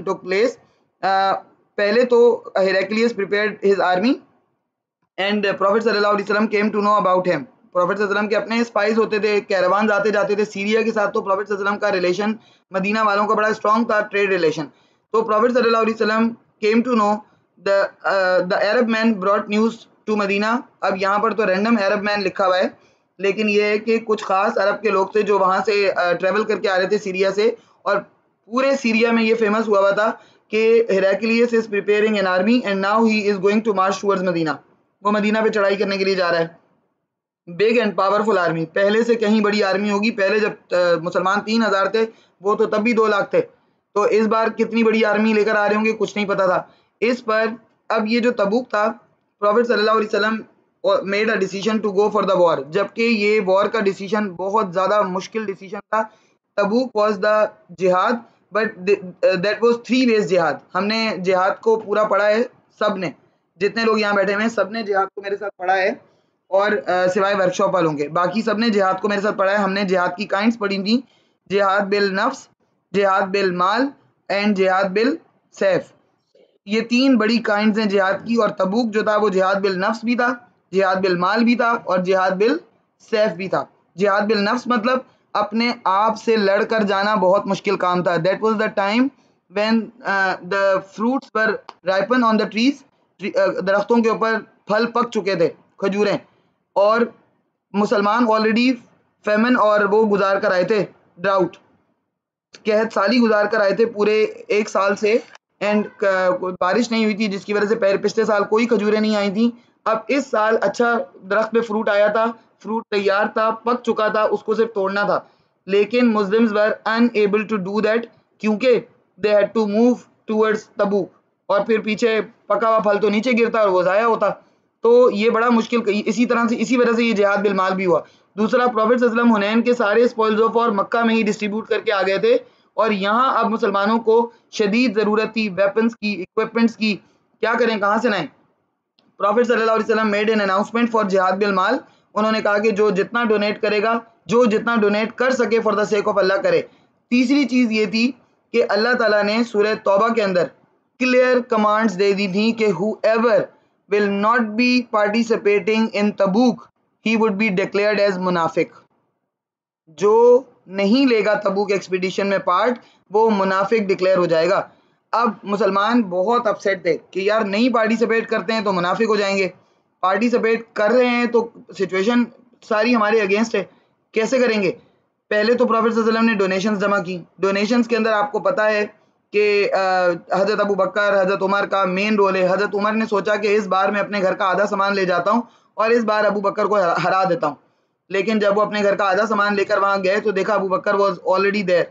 took place. पहले तो Heraclius prepared his army and Prophet sallallahu alaihi wasallam came to know about him. Prophet sallallahu alaihi wasallam के अपने spice होते थे, caravan आते जाते थे सीरिया के साथ, तो Prophet sallallahu alaihi wasallam का रिलेशन मदीना वालों का बड़ा स्ट्रॉन्ग था, ट्रेड रिलेशन. तो Prophet sallallahu alaihi wasallam came to know the Arab man brought news to Medina. अब यहाँ पर तो रैंडम अरब मैन लिखा हुआ है, लेकिन ये है कि कुछ खास अरब के लोग थे जो वहाँ से ट्रेवल करके आ रहे थे सीरिया से, और पूरे सीरिया में ये फेमस हुआ था कि Heraclius is preparing an army and now he is going to march towards Medina. वो मदीना पे चढ़ाई करने के लिए जा रहा है. बिग एंड पावरफुल आर्मी, पहले से कहीं बड़ी आर्मी होगी. पहले जब मुसलमान 3000 थे, वो तो तब भी 2 लाख थे. तो इस बार कितनी बड़ी आर्मी लेकर आ रहे होंगे कुछ नहीं पता था. इस पर अब ये जो तबूक था, प्रॉफिट सल्लल्लाहु अलैहि वसल्लम made a decision to go for the war, जबकि ये वॉर का डिसीजन बहुत ज़्यादा मुश्किल डिसीजन था. तबूक वाज द जिहाद, बट दैट वाज 3 ways जिहाद. हमने जिहाद को पूरा पढ़ा है, सब ने, जितने लोग यहाँ बैठे हुए हैं सब ने जिहाद को मेरे साथ पढ़ा है, और सिवाय वर्कशॉप वालों के बाकी सब ने जिहाद को मेरे साथ पढ़ा है. हमने जिहाद की काइंड्स पढ़ी थी, जिहाद बिल नफ्स, जिहाद बिल माल एंड जिहाद बिल सैफ. ये 3 बड़ी काइंड्स हैं जिहाद की, और तबूक जो था वो जिहाद बिल नफ्स भी था, जिहाद बिल माल भी था, और जिहाद बिल सैफ भी था. जिहाद बिल नफ्स मतलब अपने आप से लड़कर जाना बहुत मुश्किल काम था. That was the time when the fruits were ripen on the trees. दरख्तों के ऊपर फल पक चुके थे, खजूरें, और मुसलमान ऑलरेडी फेमन और वो गुजार कर आए थे, ड्राउट, कहत साली गुजार कर आए थे पूरे 1 साल से, एंड बारिश नहीं हुई थी, जिसकी वजह से पिछले साल कोई खजूरें नहीं आई थी. अब इस साल अच्छा दरख्त पे फ्रूट आया था, फ्रूट तैयार था, पक चुका था, उसको सिर्फ तोड़ना था. लेकिन Muslims were unable to do that, क्योंकि they had to move towards Tabuk, और फिर पीछे पका हुआ फल तो नीचे गिरता और वो ज़ाया होता. तो ये बड़ा मुश्किल, इसी तरह से, इसी वजह से ये जिहाद बिल माल भी हुआ. दूसरा, प्रॉफिट सल्लल्लाहु अलैहि वसल्लम हुनैन के सारे स्पॉइल्स ऑफ वॉर मक्का में ही डिस्ट्रीब्यूट करके आ गए थे, और यहाँ अब मुसलमानों को शदीद ज़रूरत थी वेपन्स की, इक्विपमेंट्स की. क्या करें, कहाँ से लाएं? प्रॉफिट सल्लल्लाहु अलैहि वसल्लम मेड एन अनाउंसमेंट फॉर जिहाद बिल माल. उन्होंने कहा कि जो जितना डोनेट करेगा, जो जितना डोनेट कर सके फॉर द सेक ऑफ अल्लाह करे. तीसरी चीज़ ये थी कि अल्लाह ताला ने सूरह तौबा के अंदर क्लियर कमांड्स दे दी थी कि whoever will not be participating in Tabuk he would be declared as मुनाफिक. जो नहीं लेगा तबूक एक्सपीडिशन में पार्ट, वो मुनाफिक डिक्लेयर हो जाएगा. अब मुसलमान बहुत अपसेट थे कि यार नहीं पार्टिसिपेट करते हैं तो मुनाफिक हो जाएंगे, पार्टिसिपेट कर रहे हैं तो सिचुएशन सारी हमारे अगेंस्ट है, कैसे करेंगे? पहले तो प्रॉफिट सल्लल्लाहु अलैहि वसल्लम ने डोनेशंस जमा की. डोनेशंस के अंदर आपको पता है कि हज़रत अबू बकर, हज़रत उमर का मेन रोल है. हज़रत उमर ने सोचा कि इस बार मैं अपने घर का आधा सामान ले जाता हूँ और इस बार अबू बकर को हरा देता हूँ. लेकिन जब वो अपने घर का आधा सामान लेकर वहाँ गए तो देखा Abu Bakr was already there,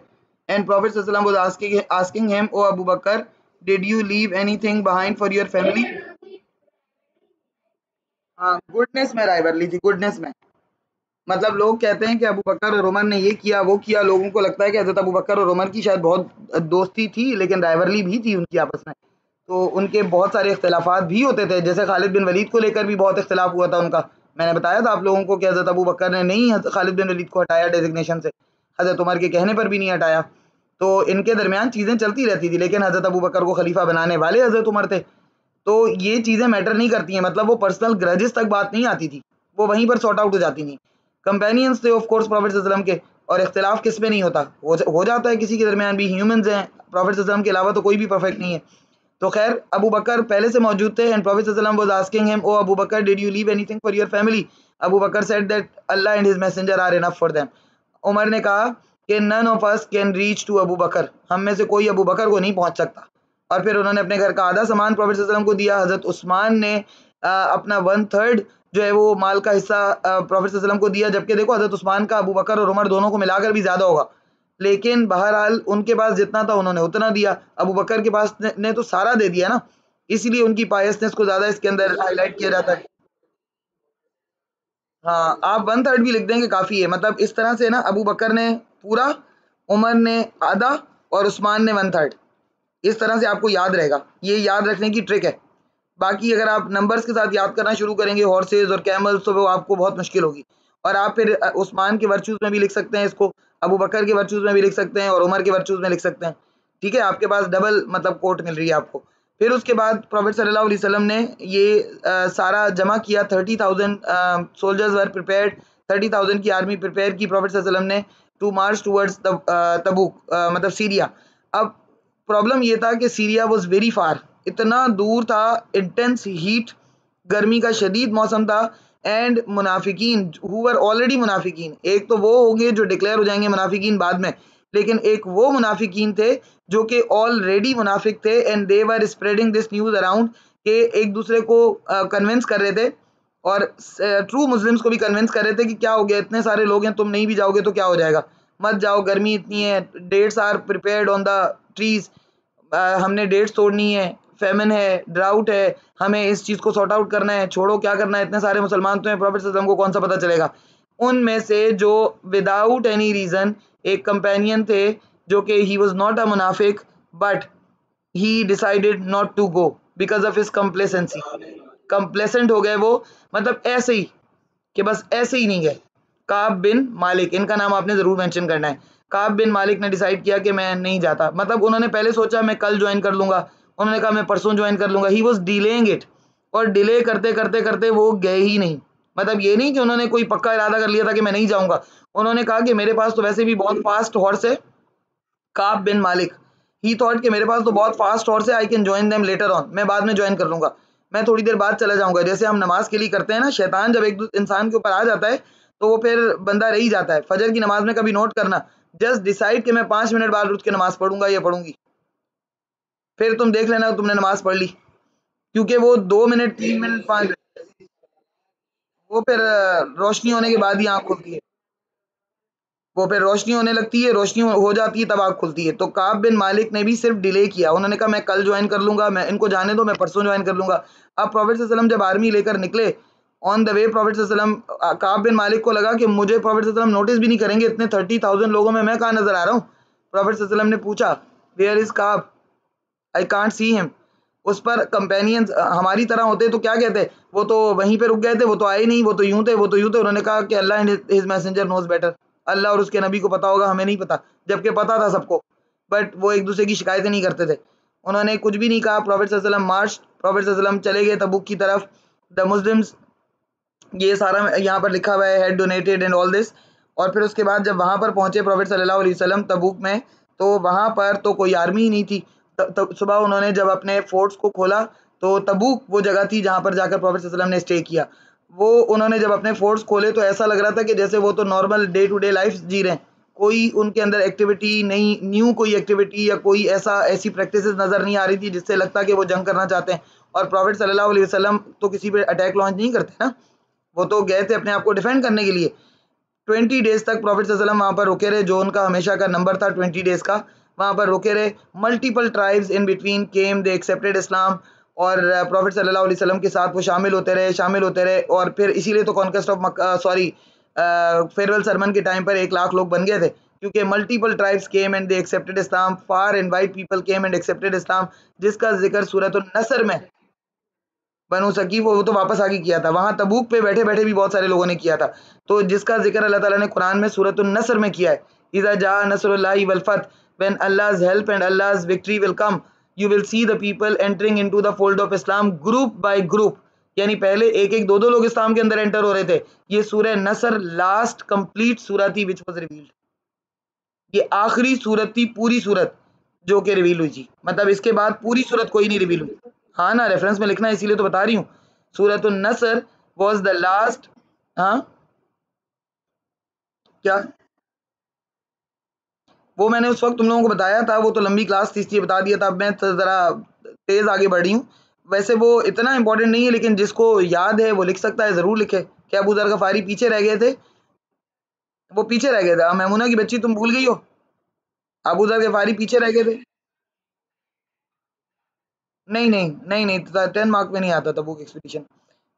and prophet सल्लल्लाहु अलैहि वसल्लम was asking him, O Abu Bakr, did you leave anything behind for your family? हाँ, गुडनेस में राइवरली थी, गुडनेस में. मतलब लोग कहते हैं कि अबू बकर और उमर ने ये किया वो किया. लोगों को लगता है कि हज़रत अबू बकर और उमर की शायद बहुत दोस्ती थी, लेकिन राइवरली भी थी उनकी आपस में. तो उनके बहुत सारे इख्तिलाफात भी होते थे, जैसे खालिद बिन वलीद को लेकर भी बहुत इख्तिलाफ हुआ था उनका. मैंने बताया था आप लोगों को कि हज़रत अबू बकर ने नहीं खालिद बिन वलीद को हटाया डेजिग्नेशन से, हज़रत उमर के कहने पर भी नहीं हटाया. तो इनके दरमियान चीज़ें चलती रहती थी, लेकिन हज़रत अबू बकर को खलीफा बनाने वाले हज़रत उमर थे. तो ये चीज़ें मैटर नहीं करती हैं, मतलब वो पर्सनल ग्रजेस तक बात नहीं आती थी, वो वहीं पर सॉर्ट आउट हो जाती थी. कंपेनियंस थे ऑफ कोर्स प्रॉफिट सल्लल्लाहु अलैहि वसल्लम के, और इख्तिलाफ किस में नहीं होता, हो जाता है किसी के दरमियान भी, ह्यूमंस हैं, प्रॉफिट सल्लल्लाहु अलैहि वसल्लम के अलावा तो कोई भी परफेक्ट नहीं है. तो खैर अबू बकर पहले से मौजूद थे, एंड प्रॉफिट सल्लल्लाहु अलैहि वसल्लम was asking him, O Abu Bakr, did you leave anything for your family? Abu Bakr said that Allah and his messenger are enough for them. Umar ने कहा कि none of us can reach to Abu Bakr, हम में से कोई अबू बकर को नहीं पहुंच सकता. और फिर उन्होंने अपने घर का आधा सामान प्रॉफिट सल्लल्लाहु अलैहि वसल्लम को दिया. हज़रत उस्मान ने अपना 1/3 जो है वो माल का हिस्सा प्रॉफिट सल्लल्लाहु अलैहि वसल्लम को दिया, जबकि देखो हज़रत उस्मान का अबू बकर और उमर दोनों को मिलाकर भी ज़्यादा होगा, लेकिन बहरहाल उनके पास जितना था उन्होंने उतना दिया. अबू बकर के पास ने तो सारा दे दिया ना, इसीलिए उनकी पायसनेस को ज़्यादा इसके अंदर हाईलाइट किया जाता है. हाँ, आप 1/3 भी लिख देंगे काफ़ी है. मतलब इस तरह से ना, अबू बकर ने पूरा, उमर ने आधा और उस्मान ने 1/3. इस तरह से आपको याद रहेगा, ये याद रखने की ट्रिक है. बाकी अगर आप नंबर्स के साथ याद करना शुरू करेंगे, हॉर्सेज और कैमल्स, तो वो आपको बहुत मुश्किल होगी. और आप फिर उस्मान के वर्चूज़ में भी लिख सकते हैं इसको, अबू बकर के वर्चूज़ में भी लिख सकते हैं, और उमर के वर्चूज़ में लिख सकते हैं. ठीक है, आपके पास डबल मतलब कोट मिल रही है आपको। फिर उसके बाद प्रॉफिट सल्लल्लाहु अलैहि वसल्लम ने ये सारा जमा किया, 30,000 सोल्जर्स वर प्रिपेयर्ड, 30,000 की आर्मी प्रिपेयर की प्रॉफिट सल्लल्लाहु अलैहि वसल्लम ने टू मार्च टूवर्ड्स तबूक, मतलब सीरिया। अब प्रॉब्लम ये था कि सीरिया वाज वेरी फार, इतना दूर था, इंटेंस हीट, गर्मी का शदीद मौसम था, एंड मुनाफिकीन हु वर ऑलरेडी मुनाफिकीन, एक तो वो होंगे जो डिक्लेयर हो जाएंगे मुनाफिकीन बाद में, लेकिन एक वो मुनाफिकीन थे जो कि ऑलरेडी मुनाफिक थे, and they were spreading this news around, के एक दूसरे को कन्विंस कर रहे थे, और ट्रू मुस्लिम्स को भी कन्विंस कर रहे थे कि क्या हो गया, इतने सारे लोग हैं, तुम नहीं भी जाओगे तो क्या हो जाएगा, मत जाओ, गर्मी इतनी है, dates are prepared on the trees, हमने डेट्स तोड़नी है, फेमिन है, ड्राउट है, हमें इस चीज़ को सॉर्ट आउट करना है, छोड़ो क्या करना है, इतने सारे मुसलमान तो हैं, प्रॉफिट सल्लल्लाहु अलैहि वसल्लम को कौन सा पता चलेगा। उनमें से जो विदाउट एनी रीज़न एक कंपेनियन थे जो कि ही वाज नॉट अ मुनाफिक, but he decided not to go because of his complacency, complacent हो गए वो, मतलब ऐसे ही कि बस ऐसे ही नहीं गए। काब बिन मालिक, इनका नाम आपने ज़रूर मेंशन करना है। काब बिन मालिक ने डिसाइड किया कि मैं नहीं जाता, मतलब उन्होंने पहले सोचा मैं कल ज्वाइन कर लूँगा, उन्होंने कहा मैं परसों ज्वाइन कर लूँगा, ही वॉज डिलेइंग इट, और डिले करते करते करते वो गए ही नहीं। मतलब ये नहीं कि उन्होंने कोई पक्का इरादा कर लिया था कि मैं नहीं जाऊँगा, उन्होंने कहा कि मेरे पास तो वैसे भी बहुत फास्ट हॉर्स है, काब बिन मालिक, ही थॉट कि मेरे पास तो बहुत फास्ट हॉर्स है, I can join them later on, मैं बाद में ज्वाइन कर लूँगा, मैं थोड़ी देर बाद चला जाऊँगा। जैसे हम नमाज के लिए करते हैं ना, शैतान जब एक इंसान के ऊपर आ जाता है तो वो फिर बंदा रह ही जाता है। फजर की नमाज में कभी नोट करना, जस्ट डिसाइड कि मैं 5 मिनट बाद उठ के नमाज पढ़ूंगा या पढ़ूंगी, फिर तुम देख लेना तुमने नमाज पढ़ ली, क्योंकि वो 2 मिनट 3 मिनट 5 मिनट, वो फिर रोशनी होने के बाद ही आँख खुलती है, वो फिर रोशनी होने लगती है, रोशनी हो जाती है तब आँख खुलती है। तो काब बिन मालिक ने भी सिर्फ डिले किया, उन्होंने कहा मैं कल ज्वाइन कर लूँगा, मैं इनको जाने दो, मैं परसों ज्वाइन कर लूँगा। अब प्रॉफिट सल्लल्लाहु अलैहि वसल्लम जब आर्मी लेकर निकले, ऑन द वे प्रॉफिट सल्लल्लाहु अलैहि वसल्लम, काब बिन मालिक को लगा कि मुझे प्रॉफिट सल्लल्लाहु अलैहि वसल्लम नोटिस भी नहीं करेंगे, इतने 30,000 लोगों में मैं कहाँ नजर आ रहा हूँ। प्रॉफिट सल्लल्लाहु अलैहि वसल्लम ने पूछा where is Kab, I can't see him. उस पर कंपेनियंस हमारी तरह होते तो क्या कहते, वो तो वहीं पे रुक गए थे, वो तो आए नहीं, वो तो यूं थे, वो तो यूं थे। उन्होंने कहा कि Allah and his messenger knows better, अल्लाह और उसके नबी को पता होगा, हमें नहीं पता, जबकि पता था सबको, बट वो एक दूसरे की शिकायतें नहीं करते थे। उन्होंने कुछ भी नहीं कहा। प्रॉफिट सल्लल्लाहु अलैहि वसल्लम मार्च, प्रॉफिट सल्लल्लाहु अलैहि वसल्लम चले गए तबूक की तरफ। द मुस्लिम्स, ये सारा यहाँ पर लिखा हुआ है, had donated and all this. और फिर उसके बाद जब वहाँ पर पहुँचे प्रॉफिट सल्लल्लाहु अलैहि वसल्लम तबूक में, तो वहाँ पर तो कोई आर्मी ही नहीं थी। सुबह उन्होंने जब अपने फोर्ट्स को खोला, तो तबूक वो जगह थी जहाँ पर जाकर प्रॉफिट सल्लल्लाहु अलैहि वसल्लम ने स्टे किया। वो उन्होंने जब अपने फोर्ट्स खोले तो ऐसा लग रहा था कि जैसे वो तो normal day to day life जी रहे हैं, कोई उनके अंदर एक्टिविटी नहीं, न्यू कोई एक्टिविटी या कोई ऐसी प्रैक्टिसेस नज़र नहीं आ रही थी जिससे लगता कि वो जंग करना चाहते हैं। और प्रॉफिट सल्लल्लाहु अलैहि वसल्लम तो किसी पे अटैक लॉन्च नहीं करते ना, वो तो गए थे अपने आप को डिफेंड करने के लिए। 20 डेज तक प्रॉफिट सल्लल्लाहु अलैहि वसल्लम वहाँ पर रुके रहे, जो उनका हमेशा का नंबर था 20 डेज का, वहाँ पर रुके रहे। Multiple tribes in between came, they accepted Islam, और प्रॉफिट सल्लल्लाहु अलैहि वसल्लम के साथ वो शामिल होते रहे। और फिर इसीलिए तो conquest of sorry farewell sermon के टाइम पर 1 लाख लोग बन गए थे, क्योंकि multiple tribes came and they accepted Islam, far and wide people came and accepted Islam, जिसका जिक्र सूरत नसर में बनु सकीफ वो तो वापस आगे किया था, वहाँ तबूक पे बैठे बैठे भी बहुत सारे लोगों ने किया था। तो जिसका जिक्र अल्लाह ताला ने कुरान में सूरत नसर में किया है, इज़ा जा नसरुल्लाहि वल फथ, when अल्लाह's help and Allah's victory will come, you will see the people entering into the fold of Islam group by group, यानी पहले एक एक दो दो लोग इस्लाम के अंदर एंटर हो रहे थे। ये सूरह नसर लास्ट कंप्लीट सूरत थी विच वाज रिवील्ड, ये आखिरी सूरत थी, पूरी सूरत जो कि रिवील हुई थी, मतलब इसके बाद पूरी सूरत कोई नहीं रिवील हुई। हाँ ना, रेफरेंस में लिखना है, इसीलिए तो बता रही हूँ। सूरत नसर वाज द लास्ट। हाँ क्या, वो मैंने उस वक्त तुम लोगों को बताया था, वो तो लंबी क्लास थी इसलिए बता दिया था। अब मैं तो ज़रा तेज़ आगे बढ़ी हूँ। वैसे वो इतना इंपॉर्टेंट नहीं है, लेकिन जिसको याद है वो लिख सकता है, ज़रूर लिखे। क्या अबू ज़र गफ़ारी पीछे रह गए थे? वो पीछे रह गए थे। मैमुना की बच्ची, तुम भूल गई हो? अबू ज़र गफ़ारी पीछे रह गए थे। नहीं नहीं नहीं नहीं, 10 मार्क में नहीं आता तबूक एक्सपीडिशन।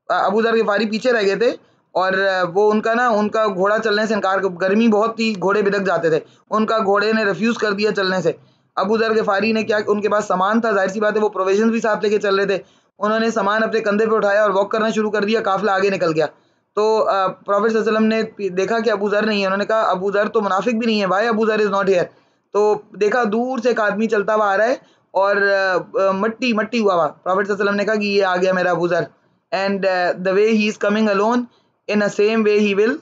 अबू ज़र ग़िफ़ारी पीछे रह गए थे, और वो उनका घोड़ा चलने से इनकार, गर्मी बहुत थी, घोड़े बिदक जाते थे, उनका घोड़े ने रिफ्यूज़ कर दिया चलने से। अबू ज़र ग़िफ़ारी ने क्या, उनके पास सामान था, ज़ाहिर सी बात है वो प्रोविज़न्स भी साथ लेके चल रहे थे, उन्होंने सामान अपने कंधे पे उठाया और वॉक करना शुरू कर दिया, काफ़िला आगे निकल गया। तो प्रॉफिट सल्लल्लाहु अलैहि वसल्लम ने देखा कि अबू ज़र नहीं है, उन्होंने कहा अबू ज़र तो मुनाफिक भी नहीं है, व्हाई अबू ज़र इज़ नॉट हियर। तो देखा दूर से एक आदमी चलता हुआ आ रहा है और मट्टी मट्टी हुआ हुआ। प्रॉफेट सल्लल्लाहु अलैहि वसल्लम ने कहा कि ये आ गया मेरा Abu Zar, and the way he is coming alone in a same way he will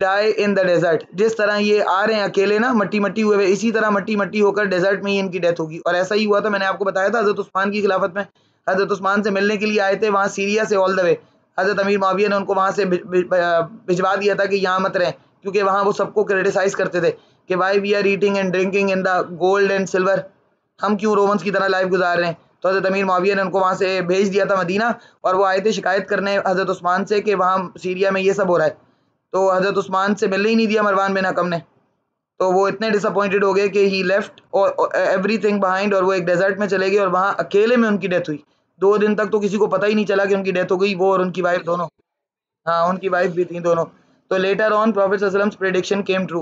die in the desert. जिस तरह ये आ रहे हैं अकेले ना मट्टी मट्टी हुए हुए, इसी तरह मट्टी मट्टी होकर डेजर्ट में ही इनकी डेथ होगी। और ऐसा ही हुआ था, मैंने आपको बताया था हज़रत उस्मान की खिलाफत में हज़रत उस्मान से मिलने के लिए आए थे वहाँ सीरिया से ऑल द वे। हज़रत अमीर मुआविया ने उनको वहाँ से भिजवा दिया था कि यहाँ मत रहें, क्योंकि वहाँ वो सबको क्रिटिसाइज करते थे कि why we are eating and drinking in the gold and silver, हम क्यों रोमन्स की तरह लाइफ गुजार रहे हैं। तो हज़रत अमीर मुआविया ने उनको वहाँ से भेज दिया था मदीना, और वो आए थे शिकायत करने हज़रत उस्मान से कि वहाँ सीरिया में ये सब हो रहा है। तो हज़रत उस्मान से मिलने ही नहीं दिया मरवान बिन हकम ने। तो वो इतने डिसअपॉइंटेड हो गए कि ही लेफ्ट और एवरीथिंग बिहाइंड, और वो एक डेजर्ट में चले गए और वहाँ अकेले में उनकी डेथ हुई। 2 दिन तक तो किसी को पता ही नहीं चला कि उनकी डेथ हो गई, वो और उनकी वाइफ दोनों। हाँ, उनकी वाइफ भी थी दोनों। तो लेटर ऑन प्रॉफेट सल्लल्लाहु अलैहि वसल्लम प्रेडिक्शन केम ट्रू,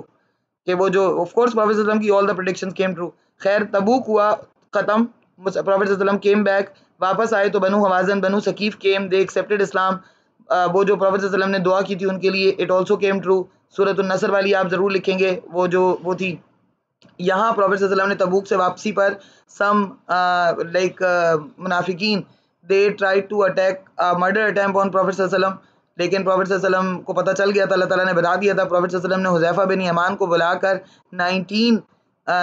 कि वो जो ऑफ कोर्स प्रॉफेट सल्लल्लाहु अलैहि वसल्लम की all the predictions came true. खैर तबूक हुआ खत्म, प्रॉफेट सल्लल्लाहु अलैहि वसल्लम केम बैक, वापस आए तो बनु हवाज़न बनु सकीफ केम, दे एक्सेप्टेड इस्लाम। वो जो प्रॉफेट सल्लल्लाहु अलैहि वसल्लम ने दुआ की थी उनके लिए, इट आल्सो केम ट्रू। सूरत अन-नसर वाली आप ज़रूर लिखेंगे, वो जो वो थी। यहाँ प्रॉफेट सल्लल्लाहु अलैहि वसल्लम ने तबूक से वापसी पर सम लाइक मुनाफिकीन they tried to attack murder attempt on prophet सल्लल्लाहु अलैहि वसल्लम, लेकिन प्रॉफेट सल्लल्लाहु अलैहि वसल्लम को पता चल गया था, अल्लाह ताला ने बता दिया था। प्रॉफेट सल्लल्लाहु अलैहि वसल्लम ने हुज़ैफा बिन यमान को बुलाकर 19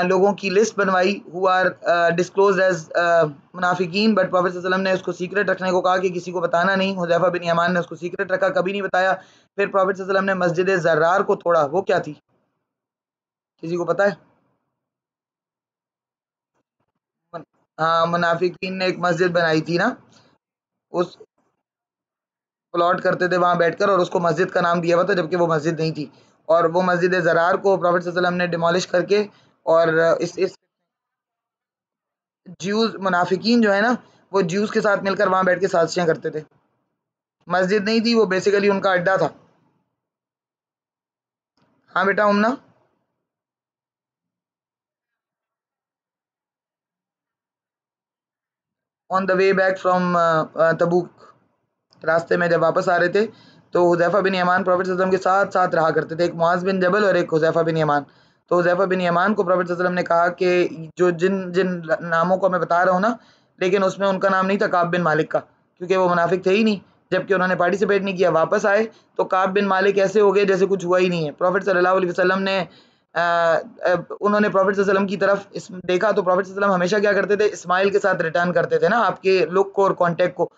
लोगों की लिस्ट बनवाई हु आर डिस्क्लोज्ड एज मुनाफिकीन, बट प्रॉफेट सल्लल्लाहु अलैहि वसल्लम ने उसको सीक्रेट रखने को कहा कि किसी को बताना नहीं। हुज़ैफा बिन यमान ने उसको सीक्रेट रखा, कभी नहीं बताया। फिर प्रॉफेट सल्लल्लाहु अलैहि वसल्लम ने मस्जिद ज़र्रार को तोड़ा, वो क्या थी, किसी को पता है? हाँ, मुनाफिकीन ने एक मस्जिद बनाई थी ना, उस प्लॉट करते थे वहाँ बैठकर, और उसको मस्जिद का नाम दिया हुआ था जबकि वो मस्जिद नहीं थी। और वो मस्जिद ज़रार को प्रॉफेट सल्लल्लाहु अलैहि वसल्लम ने डिमोलिश करके, और इस ज्यूज मुनाफिकीन जो है ना, वो ज्यूज के साथ मिलकर वहाँ बैठ के साजिशें करते थे। मस्जिद नहीं थी वो, बेसिकली उनका अड्डा था। हाँ बेटा उमना, on the way back from Tabuk, रास्ते में जब वापस आ रहे थे तो हुज़ैफा बिन यमान प्रॉफेट सल्लल्लाहु अलैहि वसल्लम के साथ साथ रहा करते थे, एक मुआज़ बिन जबल और एक हुज़ैफा बिन यमान। तो हुज़ैफा बिन यमान को प्रॉफेट सल्लल्लाहु अलैहि वसल्लम ने कहा कि जो जिन जिन नामों को मैं बता रहा हूँ ना, लेकिन उसमें उनका नाम नहीं था काब बिन मालिक का, क्योंकि वो मुनाफिक थे ही नहीं, जबकि उन्होंने पार्टिसिपेट नहीं किया। वापस आए तो काब बिन मालिक ऐसे हो गए जैसे कुछ हुआ ही नहीं है। प्रॉफेट सल्लल्लाहु अलैहि वसल्लम ने उन्होंने प्रॉफेट सल्लल्लाहु अलैहि वसल्लम की तरफ देखा तो प्रॉफेट सल्लल्लाहु अलैहि वसल्लम हमेशा क्या करते थे, स्माइल के साथ रिटर्न करते थे ना आपके लुक को और कॉन्टेक्ट को।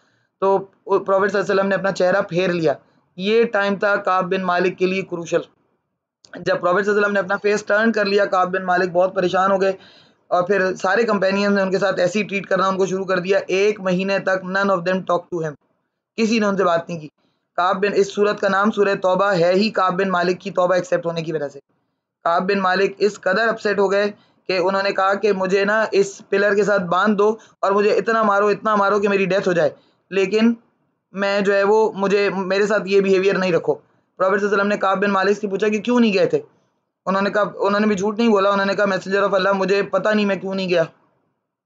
तो प्रॉफेट सल्लल्लाहु अलैहि वसल्लम ने अपना चेहरा फेर लिया। ये टाइम था काब बिन मालिक के लिए क्रूशल। जब प्रॉफेट सल्लल्लाहु अलैहि वसल्लम ने अपना फेस टर्न कर लिया, काब बिन मालिक बहुत परेशान हो गए, और फिर सारे कंपेनियन ने उनके साथ ऐसे ही ट्रीट करना उनको शुरू कर दिया। 1 महीने तक none of them talk to him, किसी ने उनसे बात नहीं की। काब बिन, इस सूरत का नाम सूरह तौबा है ही काब बिन मालिक की तौबा एक्सेप्ट होने की वजह से। काब बिन मालिक इस कदर अपसेट हो गए कि उन्होंने कहा कि मुझे ना इस पिलर के साथ बांध दो और मुझे इतना मारो कि मेरी डेथ हो जाए, लेकिन मैं जो है वो मुझे मेरे साथ ये बिहेवियर नहीं रखो। प्रॉफेट सल्लल्लाहु अलैहि वसल्लम ने काब बिन मालिक से पूछा कि क्यों नहीं गए थे? उन्होंने कहा, उन्होंने भी झूठ नहीं बोला, उन्होंने कहा मैसेंजर ऑफ अल्लाह मुझे पता नहीं मैं क्यों नहीं गया,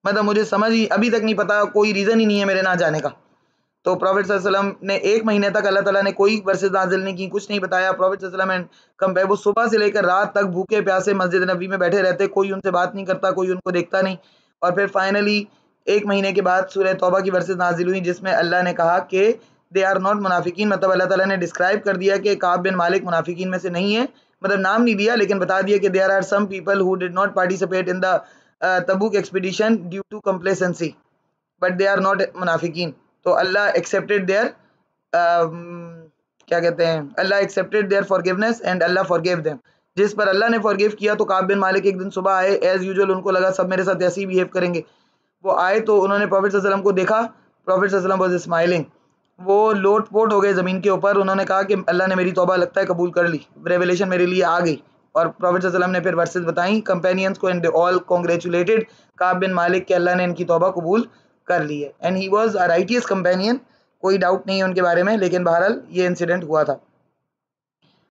मतलब मुझे समझ ही अभी तक नहीं पता, कोई रीज़न ही नहीं है मेरे ना जाने का। तो प्रॉफेट सल्लल्लाहु अलैहि वसल्लम ने 1 महीने तक अल्लाह ताला ने कोई वर्सेस नाज़िल नहीं की, कुछ नहीं बताया। प्रॉफेट सल्लल्लाहु अलैहि वसल्लम कम पे वो सुबह से लेकर रात तक भूखे प्यासे मस्जिद नबी में बैठे रहते, कोई उनसे बात नहीं करता, कोई उनको देखता नहीं। और फिर फाइनली 1 महीने के बाद सूरह तौबा की वर्सेस नाज़िल हुई, जिसमें अल्लाह ने कहा कि दे आर नॉट मुनाफिकीन, मतलब अल्लाह ताला ने डिस्क्राइब कर दिया कि काब बिन मालिक मुनाफिकीन में से नहीं है, मतलब नाम नहीं दिया लेकिन बता दिया कि there are some people who did not participate in the Tabuk expedition due to complacency, but they are not मुनाफिकीन। तो अल्लाह एक्सेप्टेड देयर क्या कहते हैं, Allah accepted their forgiveness and Allah forgive them. जिस पर अल्लाह ने फॉरगिव किया तो काब बिन मालिक एक दिन सुबह आए, एज यूजुअल उनको लगा सब मेरे साथ ऐसे ही बिहेव करेंगे। वो आए तो उन्होंने प्रॉफेट सल्लल्लाहु अलैहि वसल्लम को देखा, प्रॉफेट सल्लल्लाहु अलैहि वसल्लम वाज स्माइलिंग। वो लोट-पोट हो गए ज़मीन के ऊपर, उन्होंने कहा कि अल्लाह ने मेरी तौबा लगता है कबूल कर ली, रेवलेशन मेरे लिए आ गई। और प्रॉफेट सल्लल्लाहु अलैहि वसल्लम ने फिर वर्सेस बताई कंपेनियंस को, एंड दे ऑल कांग्रेचुलेटेड काब बिन मालिक के अल्लाह ने इनकी तौबा कबूल कर ली है, and he was a righteous companion, कोई डाउट नहीं है उनके बारे में। लेकिन बहरहाल ये इंसिडेंट हुआ था।